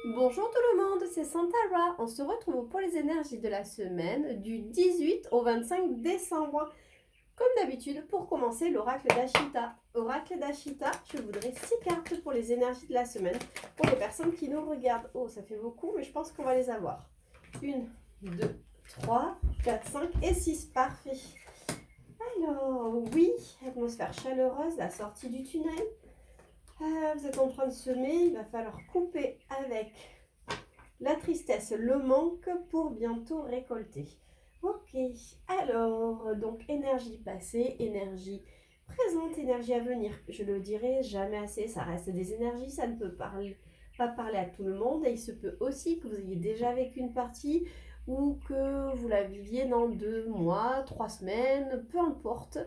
Bonjour tout le monde, c'est Santara. On se retrouve pour les énergies de la semaine du 18 au 25 décembre. Comme d'habitude, pour commencer, l'oracle d'Ashita. Oracle d'Ashita, je voudrais 6 cartes pour les énergies de la semaine. Pour les personnes qui nous regardent. Oh, ça fait beaucoup, mais je pense qu'on va les avoir. 1, 2, 3, 4, 5 et 6. Parfait. Alors, oui, atmosphère chaleureuse, la sortie du tunnel. Vous êtes en train de semer, il va falloir couper avec la tristesse, le manque pour bientôt récolter. Ok, alors, donc énergie passée, énergie présente, énergie à venir. Je le dirai jamais assez, ça reste des énergies, ça ne peut pas parler à tout le monde. Et il se peut aussi que vous ayez déjà vécu une partie ou que vous la viviez dans 2 mois, 3 semaines, peu importe.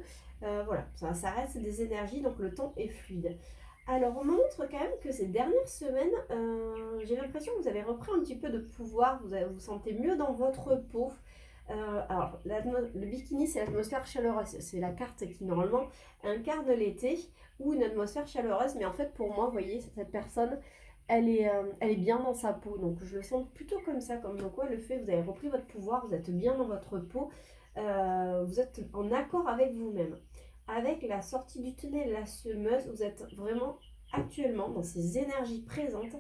Voilà, ça reste des énergies, donc le temps est fluide. Alors, on montre quand même que ces dernières semaines, j'ai l'impression que vous avez repris un petit peu de pouvoir, vous sentez mieux dans votre peau. Alors, le bikini, c'est l'atmosphère chaleureuse. C'est la carte qui, normalement, incarne l'été ou une atmosphère chaleureuse. Mais en fait, pour moi, vous voyez, cette personne, elle est bien dans sa peau. Donc, je le sens plutôt comme ça. Comme quoi, le fait que vous avez repris votre pouvoir, vous êtes bien dans votre peau, vous êtes en accord avec vous-même. Avec la sortie du tunnel, la semeuse, vous êtes vraiment actuellement dans ces énergies présentes,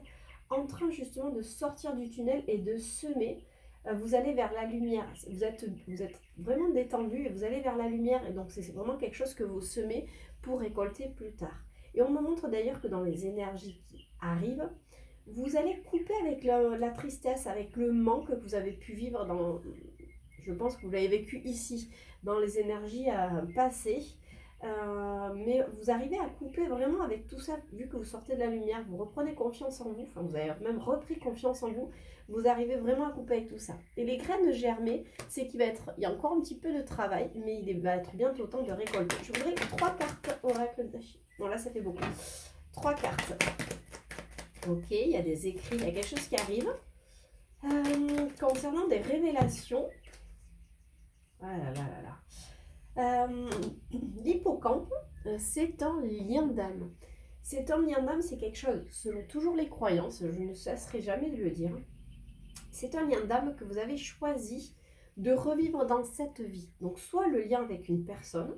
en train justement de sortir du tunnel et de semer. Vous allez vers la lumière. Vous êtes vraiment détendu et vous allez vers la lumière. Et donc c'est vraiment quelque chose que vous semez pour récolter plus tard. Et on me montre d'ailleurs que dans les énergies qui arrivent, vous allez couper avec la tristesse, avec le manque que vous avez pu vivre dans... Je pense que vous l'avez vécu ici, dans les énergies passées. Mais vous arrivez à couper vraiment avec tout ça, vu que vous sortez de la lumière, vous reprenez confiance en vous, enfin vous avez même repris confiance en vous, vous arrivez vraiment à couper avec tout ça. Et les graines germées, c'est il y a encore un petit peu de travail, mais il va être bientôt temps de récolter. Je voudrais 3 cartes oracle d'Achille. Bon là ça fait beaucoup. 3 cartes. Ok, il y a des écrits, il y a quelque chose qui arrive. Concernant des révélations. Ah là là là là. L'hippocampe, c'est un lien d'âme. C'est un lien d'âme, c'est quelque chose, selon toujours les croyances, je ne cesserai jamais de le dire, c'est un lien d'âme que vous avez choisi de revivre dans cette vie. Donc soit le lien avec une personne,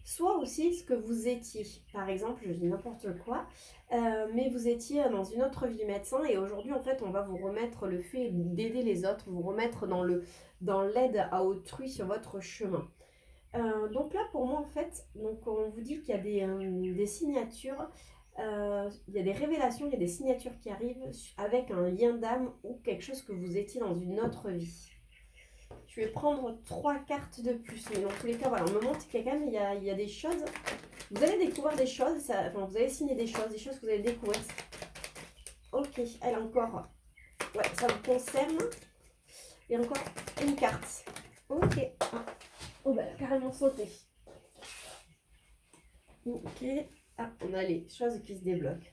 soit aussi ce que vous étiez. Par exemple, je dis n'importe quoi, mais vous étiez dans une autre vie médecin et aujourd'hui, en fait, on va vous remettre le fait d'aider les autres, vous remettre dans l'aide à autrui sur votre chemin. Donc là, pour moi, en fait, donc on vous dit qu'il y a des signatures, il y a des révélations, il y a des signatures qui arrivent avec un lien d'âme ou quelque chose que vous étiez dans une autre vie. Je vais prendre 3 cartes de plus, mais dans tous les cas, voilà, on me montre qu'il y a quand même il y a des choses. Vous allez découvrir des choses, vous allez signer des choses que vous allez découvrir. Ok, elle encore, ouais, ça vous concerne. Et encore une carte. Ok, oh bah elle a carrément sauté. Ok. Ah, on a les choses qui se débloquent.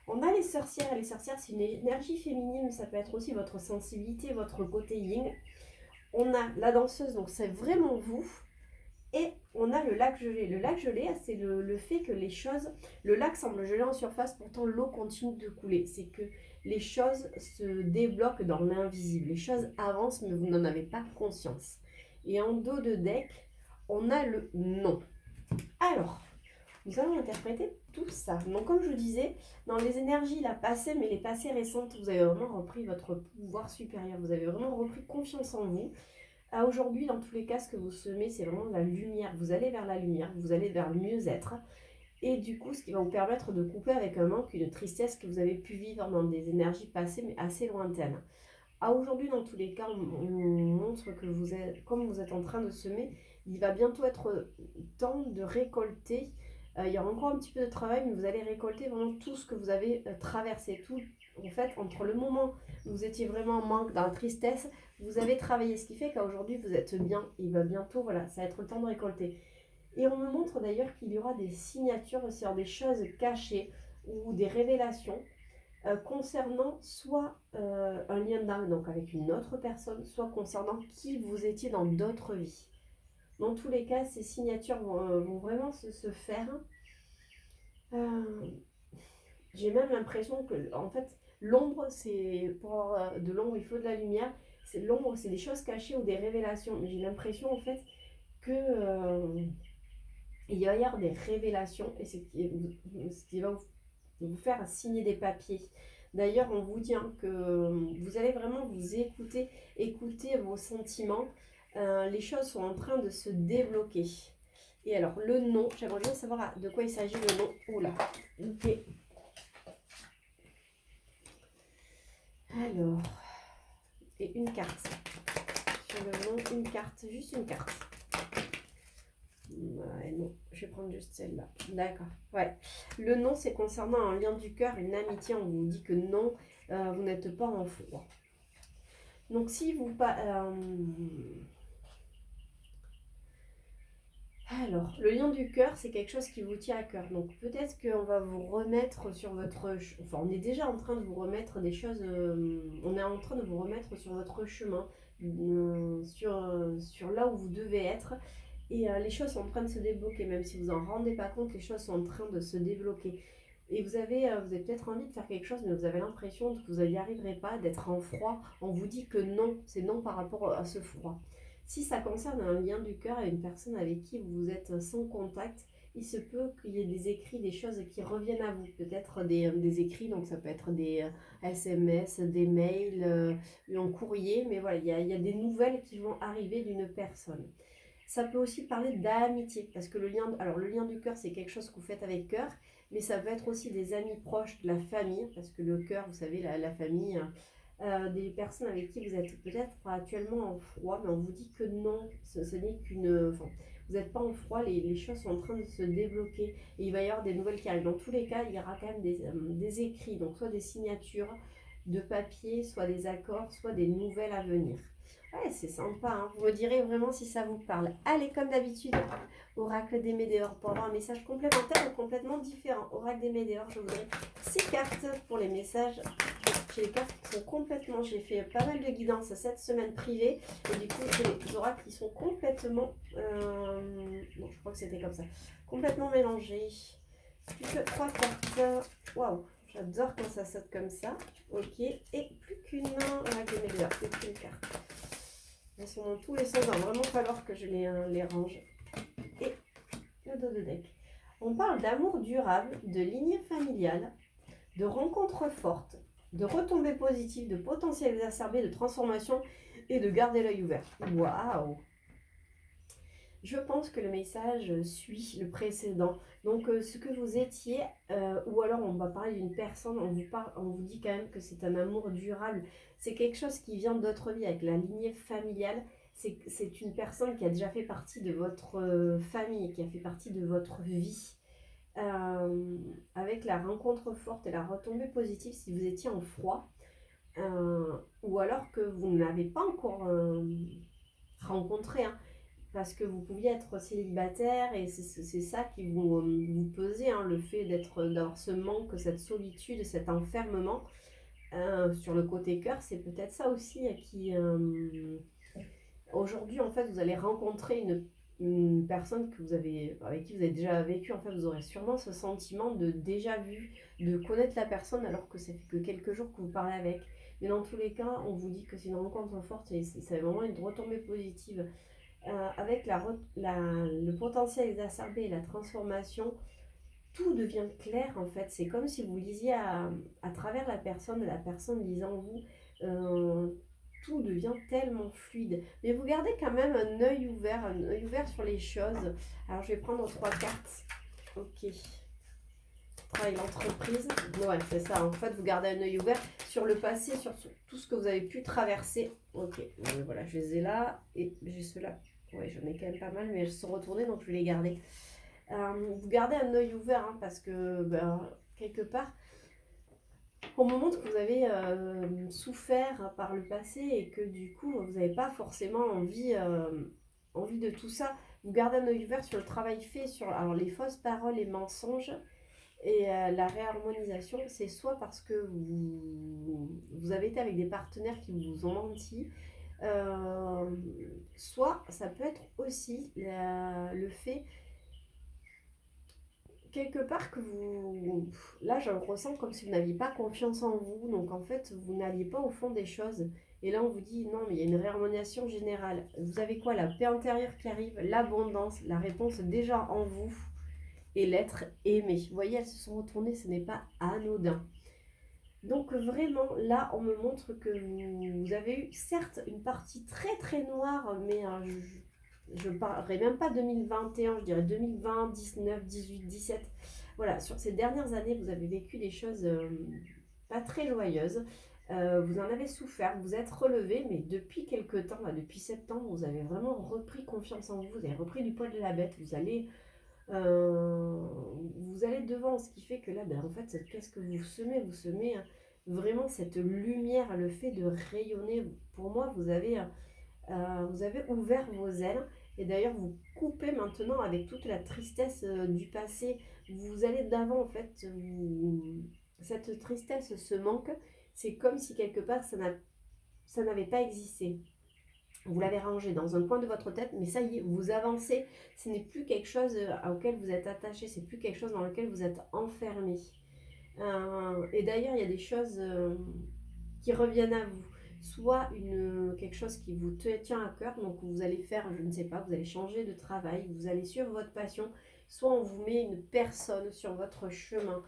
On a les sorcières. Les sorcières, c'est une énergie féminine, mais ça peut être aussi votre sensibilité, votre côté yin. On a la danseuse, donc c'est vraiment vous. Et on a le lac gelé. Le lac gelé, c'est le fait que les choses... Le lac semble gelé en surface, pourtant l'eau continue de couler. C'est que les choses se débloquent dans l'invisible. Les choses avancent, mais vous n'en avez pas conscience. Et en dos de deck, on a le non. Alors, nous allons interpréter tout ça. Donc, comme je vous disais, dans les énergies, la passée, mais les passées récentes, vous avez vraiment repris votre pouvoir supérieur. Vous avez vraiment repris confiance en vous. À aujourd'hui, dans tous les cas, ce que vous semez, c'est vraiment la lumière. Vous allez vers la lumière, vous allez vers le mieux-être. Et du coup, ce qui va vous permettre de couper avec un manque, une tristesse que vous avez pu vivre dans des énergies passées, mais assez lointaines. À aujourd'hui, dans tous les cas, on montre que vous êtes, comme vous êtes en train de semer, il va bientôt être temps de récolter. Il y aura encore un petit peu de travail, mais vous allez récolter vraiment tout ce que vous avez traversé. Tout, en fait, entre le moment où vous étiez vraiment en manque, dans la tristesse, vous avez travaillé. Ce qui fait qu'aujourd'hui, vous êtes bien. Il va bientôt, voilà, ça va être le temps de récolter. Et on me montre d'ailleurs qu'il y aura des signatures sur des choses cachées ou des révélations concernant soit un lien d'âme, donc avec une autre personne, soit concernant qui vous étiez dans d'autres vies. Dans tous les cas, ces signatures vont vraiment se faire. Euh, J'ai même l'impression que, en fait, L'ombre, c'est pour avoir de l'ombre, il faut de la lumière. C'est l'ombre, c'est des choses cachées ou des révélations. J'ai l'impression en fait que il va y avoir des révélations et c'est ce qui va vous faire signer des papiers. D'ailleurs, on vous dit que vous allez vraiment vous écouter vos sentiments. Les choses sont en train de se débloquer. Et alors, le nom, j'aimerais bien savoir de quoi il s'agit le nom. Oula, ok. Alors, et une carte. Sur le nom, une carte, juste une carte. Ouais, non, je vais prendre juste celle-là. D'accord, ouais. Le non, c'est concernant un lien du cœur, une amitié. On vous dit que non, vous n'êtes pas en froid. Donc, si vous pas. Alors, le lien du cœur, c'est quelque chose qui vous tient à cœur. Donc, peut-être qu'on va vous remettre sur votre. Enfin, on est déjà en train de vous remettre des choses. On est en train de vous remettre sur votre chemin, sur là où vous devez être. Et les choses sont en train de se débloquer, même si vous en rendez pas compte, les choses sont en train de se débloquer. Et vous avez peut-être envie de faire quelque chose, mais vous avez l'impression que vous n'y arriverez pas, d'être en froid. On vous dit que non, c'est non par rapport à ce froid. Si ça concerne un lien du cœur et une personne avec qui vous êtes sans contact, il se peut qu'il y ait des écrits, des choses qui reviennent à vous. Peut-être des écrits, donc ça peut être des SMS, des mails, un courrier, mais voilà, il y a des nouvelles qui vont arriver d'une personne. Ça peut aussi parler d'amitié, parce que le lien du cœur, c'est quelque chose que vous faites avec cœur, mais ça peut être aussi des amis proches, de la famille, parce que le cœur, vous savez, la famille, des personnes avec qui vous êtes peut-être actuellement en froid, mais on vous dit que non, ce n'est qu'une... Enfin, vous n'êtes pas en froid, les choses sont en train de se débloquer, et il va y avoir des nouvelles qui arrivent. Dans tous les cas, il y aura quand même des écrits, donc soit des signatures de papier, soit des accords, soit des nouvelles à venir. Ouais, c'est sympa, hein. Vous me direz vraiment si ça vous parle. Allez, comme d'habitude, Oracle des Météores pour avoir un message complémentaire ou complètement différent. Oracle des Météores, je voudrais 6 cartes pour les messages. J'ai les cartes qui sont complètement... J'ai fait pas mal de guidance cette semaine privée. Et du coup, j'ai les oracles qui sont complètement... Non, je crois que c'était comme ça. Complètement mélangés. Plus que 3 cartes. Waouh, j'adore quand ça saute comme ça. Ok, et plus qu'une Oracle des Météores, plus qu'une carte. Elles sont dans tous les sens, il va vraiment falloir que je les range. Et le dos de deck. On parle d'amour durable, de lignée familiale, de rencontres fortes, de retombées positives, de potentiel exacerbé, de transformation et de garder l'œil ouvert. Waouh! Je pense que le message suit le précédent. Donc, ce que vous étiez, ou alors on va parler d'une personne, on vous dit quand même que c'est un amour durable. C'est quelque chose qui vient d'autre vie, avec la lignée familiale. C'est une personne qui a déjà fait partie de votre famille, qui a fait partie de votre vie. Avec la rencontre forte et la retombée positive, si vous étiez en froid, ou alors que vous ne l'avez pas encore rencontré, hein, parce que vous pouviez être célibataire et c'est ça qui vous pesait, hein, le fait d'avoir ce manque, cette solitude, cet enfermement. Sur le côté cœur, c'est peut-être ça aussi qui... Aujourd'hui, en fait, vous allez rencontrer une personne avec qui vous avez déjà vécu. En fait, vous aurez sûrement ce sentiment de déjà vu, de connaître la personne alors que ça fait que quelques jours que vous parlez avec. Mais dans tous les cas, on vous dit que c'est une rencontre forte et c'est vraiment une retombée positive. Avec le potentiel exacerbé et la transformation, tout devient clair en fait. C'est comme si vous lisiez à travers la personne lisant vous. Tout devient tellement fluide. Mais vous gardez quand même un œil ouvert sur les choses. Alors je vais prendre 3 cartes. Ok. Travail l'entreprise. Ouais, c'est ça. En fait, vous gardez un œil ouvert sur le passé, sur tout ce que vous avez pu traverser. Ok. Voilà, je les ai là et j'ai ceux-là. Ouais, j'en ai quand même pas mal, mais elles sont retournées, donc je vais les garder. Vous gardez un œil ouvert, hein, parce que quelque part, au moment que vous avez souffert par le passé et que du coup, vous n'avez pas forcément envie de tout ça, vous gardez un œil ouvert sur le travail fait, sur alors, les fausses paroles et mensonges. Et la réharmonisation, c'est soit parce que vous avez été avec des partenaires qui vous ont menti, soit ça peut être aussi le fait quelque part que vous... Là, je le ressens comme si vous n'aviez pas confiance en vous. Donc, en fait, vous n'alliez pas au fond des choses. Et là, on vous dit, non, mais il y a une réharmonisation générale. Vous avez quoi? La paix intérieure qui arrive, l'abondance, la réponse déjà en vous et l'être aimé. Vous voyez, elles se sont retournées, ce n'est pas anodin. Donc, vraiment, là, on me montre que vous avez eu, certes, une partie très, très noire, mais je ne parlerai même pas 2021, je dirais 2020, 19, 18, 17. Voilà, sur ces dernières années, vous avez vécu des choses pas très joyeuses. Vous en avez souffert, vous êtes relevé, mais depuis quelques temps, là, depuis septembre, vous avez vraiment repris confiance en vous, vous avez repris du poil de la bête, vous allez devant, ce qui fait que là, ben, en fait, qu'est-ce que vous semez? Vous semez vraiment cette lumière, le fait de rayonner. Pour moi, vous avez ouvert vos ailes. Et d'ailleurs, vous coupez maintenant avec toute la tristesse du passé. Vous allez d'avant, en fait. Cette tristesse, ce manque, c'est comme si quelque part, ça n'avait pas existé. Vous l'avez rangé dans un coin de votre tête, mais ça y est, vous avancez. Ce n'est plus quelque chose auquel vous êtes attaché, c'est plus quelque chose dans lequel vous êtes enfermé. Et d'ailleurs, il y a des choses qui reviennent à vous. Soit quelque chose qui vous tient à cœur, donc vous allez faire, je ne sais pas, vous allez changer de travail, vous allez suivre votre passion, soit on vous met une personne sur votre chemin.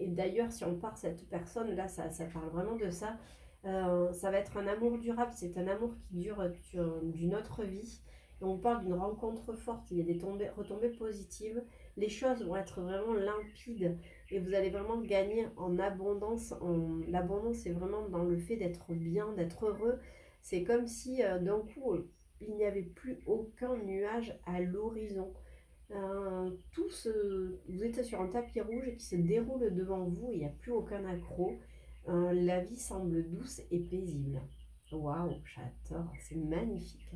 Et d'ailleurs, si on part cette personne, là, ça parle vraiment de ça. Ça va être un amour durable, c'est un amour qui dure d'une autre vie. Et on parle d'une rencontre forte, il y a des retombées positives. Les choses vont être vraiment limpides et vous allez vraiment gagner en abondance. L'abondance, c'est vraiment dans le fait d'être bien, d'être heureux. C'est comme si d'un coup, il n'y avait plus aucun nuage à l'horizon. Vous êtes sur un tapis rouge qui se déroule devant vous et il n'y a plus aucun accroc. La vie semble douce et paisible. Waouh, j'adore, c'est magnifique.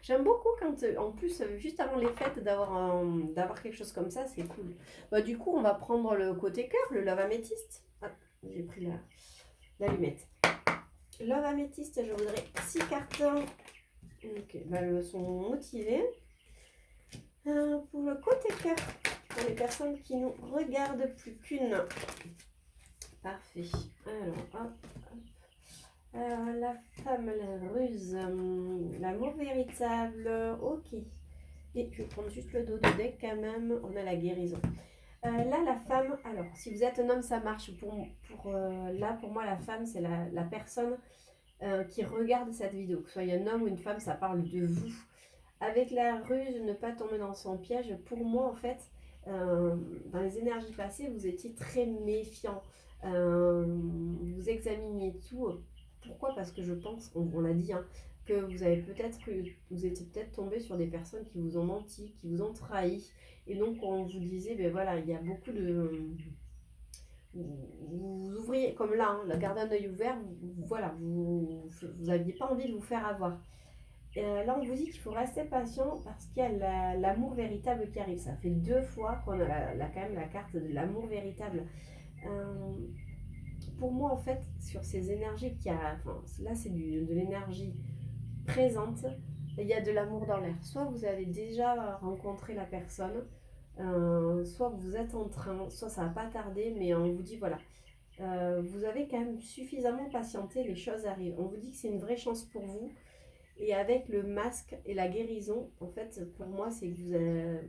J'aime beaucoup quand, en plus, juste avant les fêtes, d'avoir quelque chose comme ça, c'est cool. Bah, du coup, on va prendre le côté cœur, le love améthyste. Hop, j'ai pris l'allumette. Love améthyste, je voudrais 6 cartes. Ok, bah, elles sont motivées. Pour le côté cœur, pour les personnes qui nous regardent plus qu'une. Parfait. Alors, hop, hop. La femme, la ruse, l'amour véritable, ok. Et je vais prendre juste le dos de deck quand même, on a la guérison. Là, la femme, alors, si vous êtes un homme, ça marche. Là, pour moi, la femme, c'est la personne qui regarde cette vidéo. Que ce soit un homme ou une femme, ça parle de vous. Avec la ruse, ne pas tomber dans son piège, pour moi, en fait, dans les énergies passées, vous étiez très méfiant. Vous examiniez tout. Pourquoi? Parce que je pense, on l'a dit, hein, que vous étiez peut-être tombé sur des personnes qui vous ont menti, qui vous ont trahi. Et donc, on vous disait, ben voilà, il y a beaucoup de... Vous ouvriez, comme là, hein, garder un œil ouvert, voilà, vous n'aviez pas envie de vous faire avoir. Là, on vous dit qu'il faut rester patient parce qu'il y a l'amour véritable qui arrive. Ça fait 2 fois qu'on a quand même la carte de l'amour véritable. Pour moi, en fait, sur ces énergies là, c'est de l'énergie présente. Il y a de l'amour dans l'air. Soit vous avez déjà rencontré la personne, soit vous êtes en train, soit ça va pas tarder, mais on vous dit voilà. Vous avez quand même suffisamment patienté, les choses arrivent. On vous dit que c'est une vraie chance pour vous. Et avec le masque et la guérison, en fait, pour moi, c'est que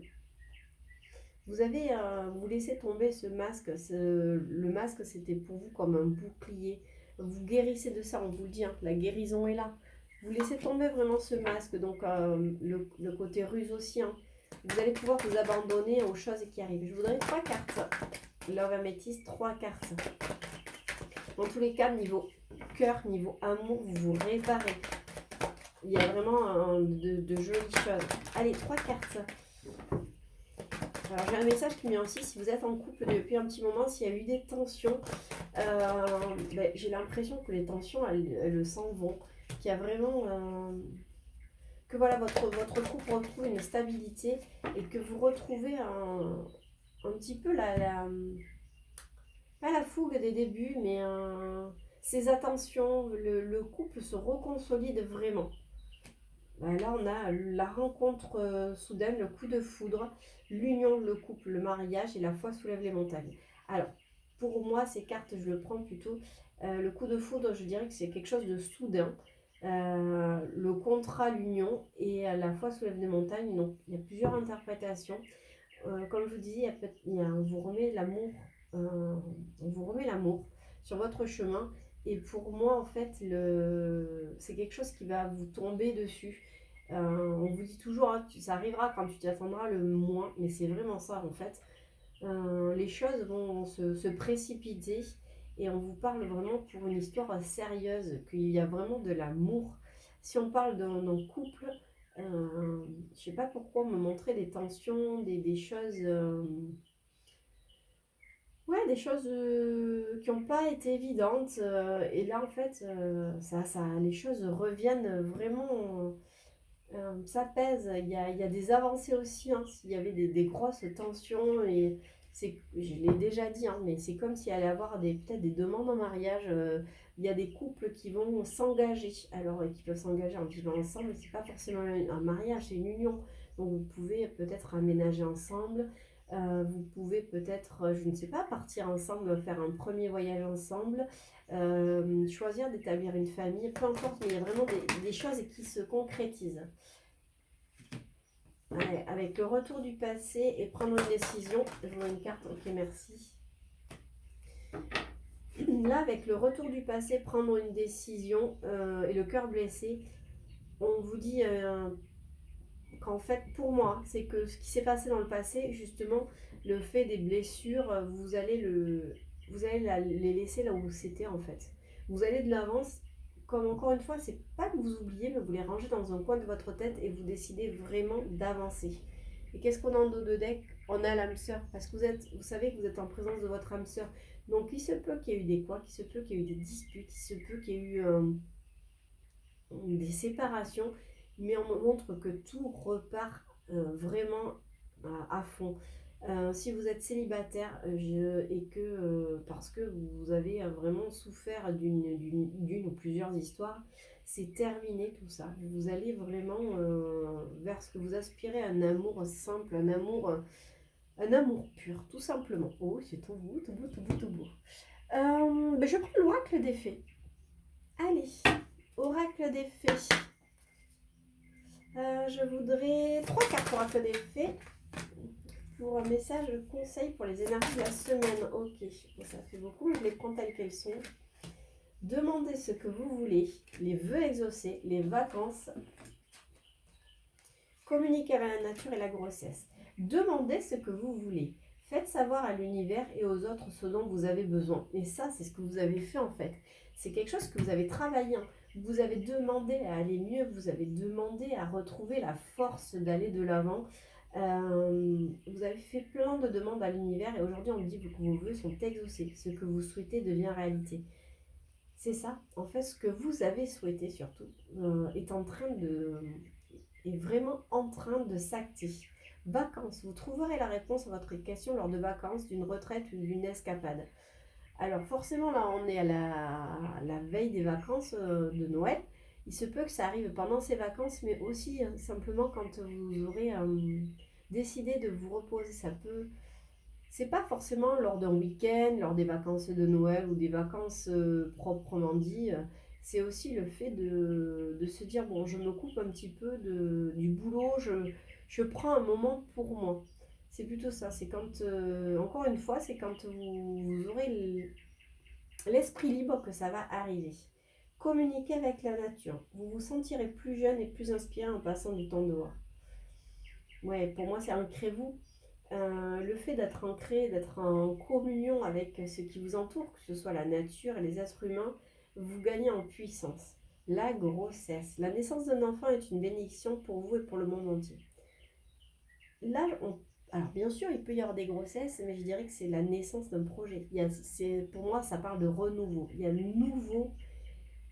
vous laissez tomber ce masque. Le masque, c'était pour vous comme un bouclier. Vous guérissez de ça, on vous le dit, hein, la guérison est là. Vous laissez tomber vraiment ce masque, donc le côté ruse aussi. Hein. Vous allez pouvoir vous abandonner aux choses qui arrivent. Je vous donne 3 cartes. Love Amethyst, 3 cartes. Dans tous les cas, niveau cœur, niveau amour, vous vous réparez. Il y a vraiment de jolies choses. Allez, 3 cartes. Alors, j'ai un message qui me met aussi, si vous êtes en couple depuis un petit moment, s'il y a eu des tensions, j'ai l'impression que les tensions, elles s'en vont. Qu'il y a vraiment... que voilà, votre couple retrouve une stabilité et que vous retrouvez un petit peu pas la fougue des débuts, mais ces attentions, le couple se reconsolide vraiment. Là, on a la rencontre soudaine, le coup de foudre. l'union, le couple, le mariage et la foi soulève les montagnes. Alors, pour moi, ces cartes, je le prends plutôt. Le coup de foudre, je dirais que c'est quelque chose de soudain. Le contrat, l'union et la foi soulève des montagnes. Donc, il y a plusieurs interprétations. Comme je vous dis, on vous remet l'amour, on vous remet l'amour sur votre chemin. Et pour moi, en fait, c'est quelque chose qui va vous tomber dessus. On vous dit toujours, hein, ça arrivera quand tu t'y attendras le moins, mais c'est vraiment ça en fait. Les choses vont se précipiter et on vous parle vraiment pour une histoire sérieuse, qu'il y a vraiment de l'amour. Si on parle d'un couple, je sais pas pourquoi me montrer des tensions, des choses, ouais, des choses qui n'ont pas été évidentes. Et là, en fait, les choses reviennent vraiment. Ça pèse, il y a des avancées aussi, hein. S'il y avait des grosses tensions, et je l'ai déjà dit, hein, mais c'est comme s'il allait y avoir peut-être des demandes en mariage. Il y a des couples qui vont s'engager, alors qui peuvent s'engager en vivant ensemble, c'est pas forcément un mariage, c'est une union. Donc vous pouvez peut-être aménager ensemble, vous pouvez peut-être, je ne sais pas, partir ensemble, faire un premier voyage ensemble, choisir d'établir une famille, peu importe, mais il y a vraiment des choses qui se concrétisent. Ouais, avec le retour du passé et prendre une décision. Je vois une carte, ok, merci. Là, avec le retour du passé, prendre une décision et le cœur blessé, on vous dit qu'en fait, pour moi, c'est que ce qui s'est passé dans le passé, justement, le fait des blessures, vous allez les laisser là où c'était en fait. Vous allez de l'avant, comme encore une fois, c'est pas que vous oubliez, mais vous les rangez dans un coin de votre tête et vous décidez vraiment d'avancer. Et qu'est-ce qu'on a en dos de deck? On a l'âme sœur, parce que vous savez que vous êtes en présence de votre âme sœur. Donc il se peut qu'il y ait eu des couacs, il se peut qu'il y ait eu des disputes, il se peut qu'il y ait eu des séparations, mais on me montre que tout repart vraiment à fond. Si vous êtes célibataire et que parce que vous avez vraiment souffert d'une ou plusieurs histoires, c'est terminé tout ça. Vous allez vraiment vers ce que vous aspirez, un amour simple, un amour pur, tout simplement. Oh, c'est tout beau, tout beau, tout beau, tout beau. Je prends l'oracle des fées. Allez, oracle des fées. Je voudrais 3 cartes oracle des fées pour un message conseil pour les énergies de la semaine. Ok, bon, ça fait beaucoup, je les prends telles qu'elles sont. Demandez ce que vous voulez, les vœux exaucés, les vacances, communiquer avec la nature et la grossesse. Demandez ce que vous voulez. Faites savoir à l'univers et aux autres ce dont vous avez besoin. Et ça, c'est ce que vous avez fait en fait. C'est quelque chose que vous avez travaillé. Vous avez demandé à aller mieux. Vous avez demandé à retrouver la force d'aller de l'avant. Vous avez fait plein de demandes à l'univers et aujourd'hui on dit que vos vœux sont exaucés. Ce que vous souhaitez devient réalité. C'est ça. En fait, ce que vous avez souhaité surtout est vraiment en train de s'acter. Vacances, vous trouverez la réponse à votre question lors de vacances, d'une retraite ou d'une escapade. Alors forcément là on est à la veille des vacances de Noël. Il se peut que ça arrive pendant ces vacances, mais aussi simplement quand vous aurez décidé de vous reposer. C'est pas forcément lors d'un week-end, lors des vacances de Noël ou des vacances proprement dit. C'est aussi le fait de se dire, bon, je me coupe un petit peu du boulot, je prends un moment pour moi. C'est plutôt ça, c'est quand, encore une fois, c'est quand vous aurez l'esprit libre que ça va arriver. Communiquez avec la nature. Vous vous sentirez plus jeune et plus inspiré en passant du temps dehors. Ouais, pour moi, c'est ancrez-vous. Le fait d'être ancré, d'être en communion avec ce qui vous entoure, que ce soit la nature et les êtres humains, vous gagnez en puissance. La grossesse. La naissance d'un enfant est une bénédiction pour vous et pour le monde entier. Là, alors bien sûr, il peut y avoir des grossesses, mais je dirais que c'est la naissance d'un projet. Pour moi, ça parle de renouveau. Il y a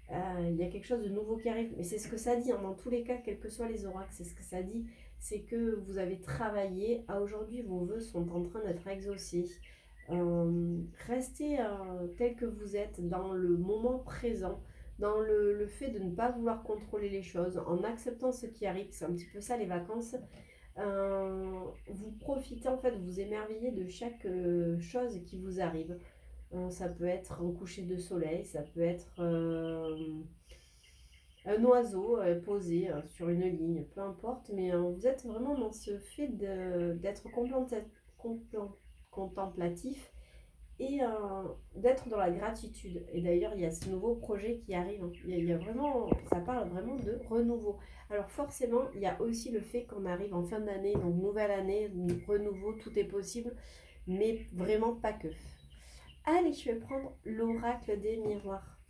il y a quelque chose de nouveau qui arrive. Mais c'est ce que ça dit, hein, dans tous les cas, quels que soient les oracles, c'est ce que ça dit. C'est que vous avez travaillé. À aujourd'hui, vos vœux sont en train d'être exaucés. Restez tel que vous êtes dans le moment présent, dans le fait de ne pas vouloir contrôler les choses, en acceptant ce qui arrive. C'est un petit peu ça les vacances. Vous profitez en fait, vous émerveillez de chaque chose qui vous arrive. Ça peut être un coucher de soleil, ça peut être un oiseau posé sur une ligne, peu importe, mais vous êtes vraiment dans ce fait d'être contemplatif et d'être dans la gratitude. Et d'ailleurs, il y a ce nouveau projet qui arrive. Il y a vraiment, ça parle vraiment de renouveau. Alors forcément, il y a aussi le fait qu'on arrive en fin d'année, donc nouvelle année, renouveau, tout est possible, mais vraiment pas que. Allez, je vais prendre l'oracle des miroirs.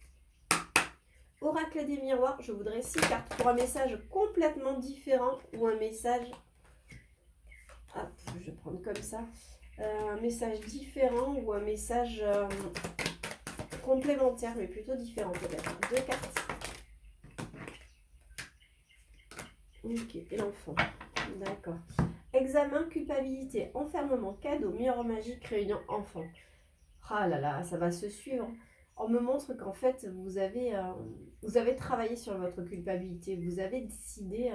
Oracle des miroirs, je voudrais 6 cartes pour un message complètement différent ou un message... Hop, je vais prendre comme ça. Un message différent ou un message complémentaire, mais plutôt différent peut-être. 2 cartes. Ok, et l'enfant. D'accord. Examen, culpabilité, enfermement, cadeau, miroir magique, réunion, enfant. Ah là là, ça va se suivre. On me montre qu'en fait, vous avez travaillé sur votre culpabilité. Vous avez décidé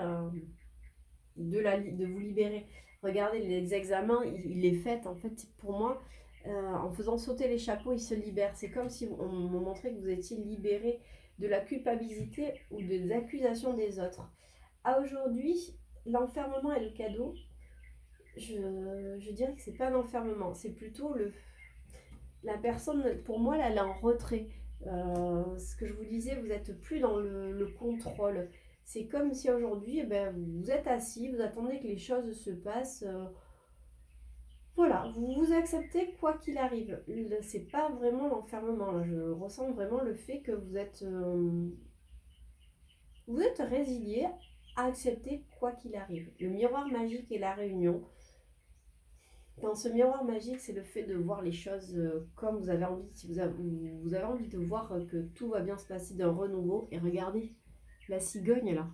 de vous libérer. Regardez, les examens, il les fait. En fait, pour moi, en faisant sauter les chapeaux, ils se libèrent. C'est comme si on me montrait que vous étiez libéré de la culpabilité ou des accusations des autres. À aujourd'hui, l'enfermement et le cadeau, je dirais que c'est pas un enfermement, c'est plutôt la personne, pour moi, là, elle est en retrait. Ce que je vous disais, vous n'êtes plus dans le contrôle. C'est comme si aujourd'hui, eh ben, vous êtes assis, vous attendez que les choses se passent. Voilà, vous acceptez quoi qu'il arrive. C'est pas vraiment l'enfermement. Là. Je ressens vraiment le fait que vous êtes résilié à accepter quoi qu'il arrive. Le miroir magique et la réunion. Dans ce miroir magique, c'est le fait de voir les choses comme vous avez envie. Si vous avez envie de voir que tout va bien se passer, d'un renouveau. Et regardez, la cigogne là.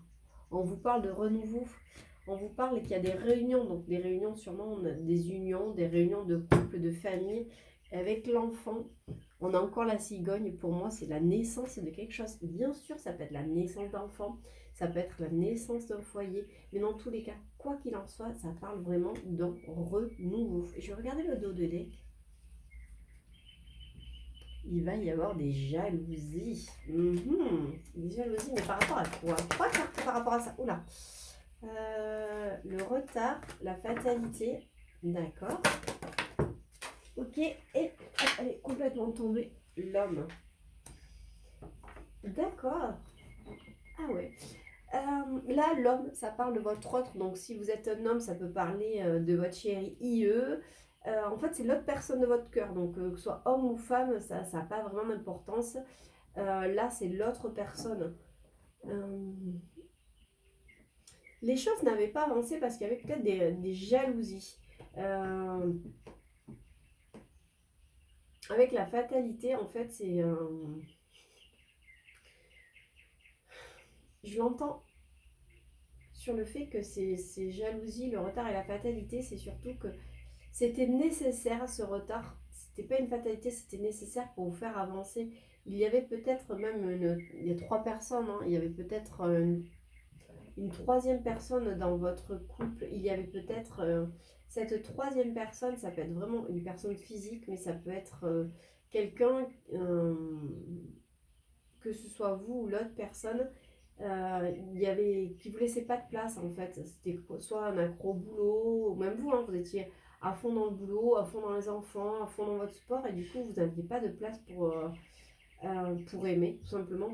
On vous parle de renouveau. On vous parle qu'il y a des réunions. Donc des réunions sûrement, des unions, des réunions de couple, de famille. Avec l'enfant, on a encore la cigogne. Pour moi, c'est la naissance de quelque chose. Bien sûr, ça peut être la naissance d'enfant. Ça peut être la naissance d'un foyer. Mais dans tous les cas, quoi qu'il en soit, ça parle vraiment d'un renouveau. Et je vais regarder le dos de deck. Il va y avoir des jalousies. Des jalousies, mais par rapport à quoi? 3 cartes par rapport à ça. Oula. Le retard, la fatalité. D'accord. Ok. Et hop, elle est complètement tombée. L'homme. D'accord. Ah ouais. Là, l'homme, ça parle de votre autre. Donc, si vous êtes un homme, ça peut parler de votre chéri IE. En fait, c'est l'autre personne de votre cœur. Donc, que ce soit homme ou femme, ça n'a pas vraiment d'importance. Là, c'est l'autre personne. Les choses n'avaient pas avancé parce qu'il y avait peut-être des jalousies. Avec la fatalité, en fait, c'est... je l'entends sur le fait que ces jalousies, le retard et la fatalité, c'est surtout que c'était nécessaire ce retard. C'était pas une fatalité, c'était nécessaire pour vous faire avancer. Il y avait peut-être même il y a 3 personnes, hein. Il y avait peut-être une troisième personne dans votre couple. Il y avait peut-être cette troisième personne, ça peut être vraiment une personne physique, mais ça peut être quelqu'un, que ce soit vous ou l'autre personne, qui vous laissait pas de place en fait. C'était soit un accro au boulot, ou même vous, hein, vous étiez à fond dans le boulot, à fond dans les enfants, à fond dans votre sport, et du coup vous n'aviez pas de place pour aimer, tout simplement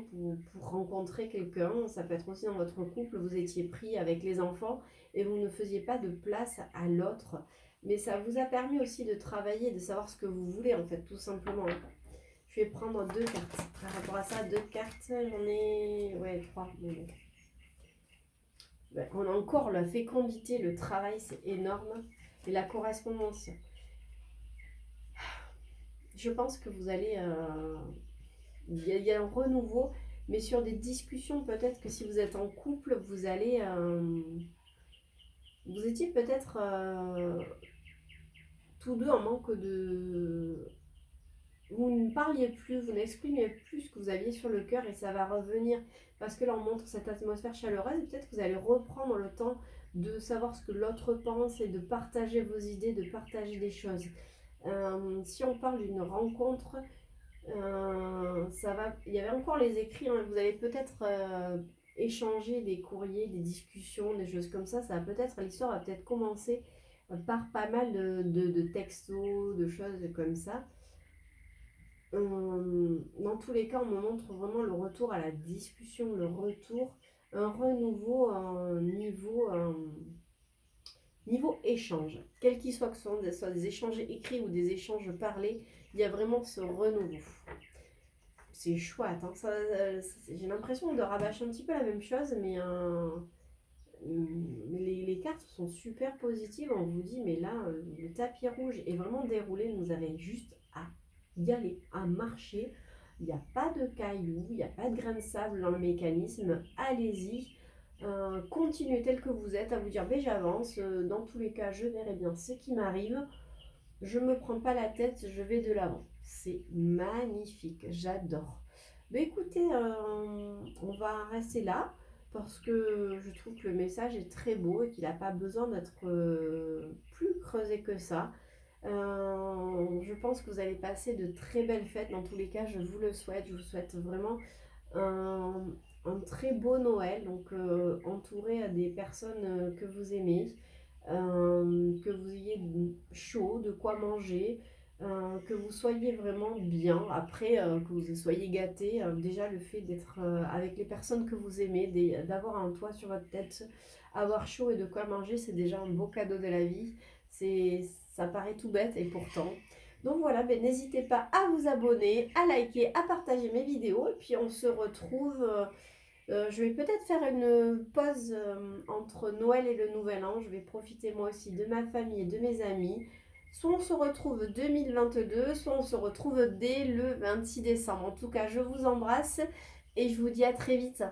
pour rencontrer quelqu'un. Ça peut être aussi dans votre couple, vous étiez pris avec les enfants et vous ne faisiez pas de place à l'autre. Mais ça vous a permis aussi de travailler, de savoir ce que vous voulez en fait, tout simplement. Je vais prendre 2 cartes. Par rapport à ça, 2 cartes, j'en ai... Ouais, 3. Ben, on a encore la fécondité, le travail, c'est énorme. Et la correspondance. Je pense que vous allez... Il y a un renouveau, mais sur des discussions, peut-être que si vous êtes en couple, vous allez... vous étiez peut-être tous deux en manque de... Vous ne parliez plus, vous n'exprimiez plus ce que vous aviez sur le cœur et ça va revenir parce que là on montre cette atmosphère chaleureuse et peut-être que vous allez reprendre le temps de savoir ce que l'autre pense et de partager vos idées, de partager des choses. Si on parle d'une rencontre, il y avait encore les écrits, hein, vous allez peut-être échanger des courriers, des discussions, des choses comme ça. L'histoire va peut-être commencer par pas mal de textos, de choses comme ça. Dans tous les cas, on me montre vraiment le retour à la discussion, un renouveau, niveau échange. Quel qu'il soit, que ce soit des échanges écrits ou des échanges parlés, il y a vraiment ce renouveau. C'est chouette, hein. J'ai l'impression de rabâcher un petit peu la même chose, mais les cartes sont super positives. On vous dit, mais là, le tapis rouge est vraiment déroulé. Vous avez juste à y aller, à marcher. Il n'y a pas de cailloux, il n'y a pas de grains de sable dans le mécanisme. Allez-y, continuez tel que vous êtes, à vous dire, ben j'avance. Dans tous les cas, je verrai bien ce qui m'arrive. Je me prends pas la tête, je vais de l'avant. C'est magnifique, j'adore. Mais écoutez, on va rester là parce que je trouve que le message est très beau et qu'il n'a pas besoin d'être plus creusé que ça. Je pense que vous allez passer de très belles fêtes. Dans tous les cas, je vous le souhaite. Je vous souhaite vraiment un, un très beau Noël. Donc, entouré des personnes que vous aimez. Que vous ayez chaud, de quoi manger, que vous soyez vraiment bien, après que vous soyez gâtés. Déjà le fait d'être avec les personnes que vous aimez, d'avoir un toit sur votre tête, avoir chaud et de quoi manger, c'est déjà un beau cadeau de la vie. Ça paraît tout bête et pourtant. Donc voilà, ben, n'hésitez pas à vous abonner, à liker, à partager mes vidéos et puis on se retrouve... je vais peut-être faire une pause entre Noël et le Nouvel An. Je vais profiter moi aussi de ma famille et de mes amis. Soit on se retrouve 2022, soit on se retrouve dès le 26 décembre. En tout cas, je vous embrasse et je vous dis à très vite.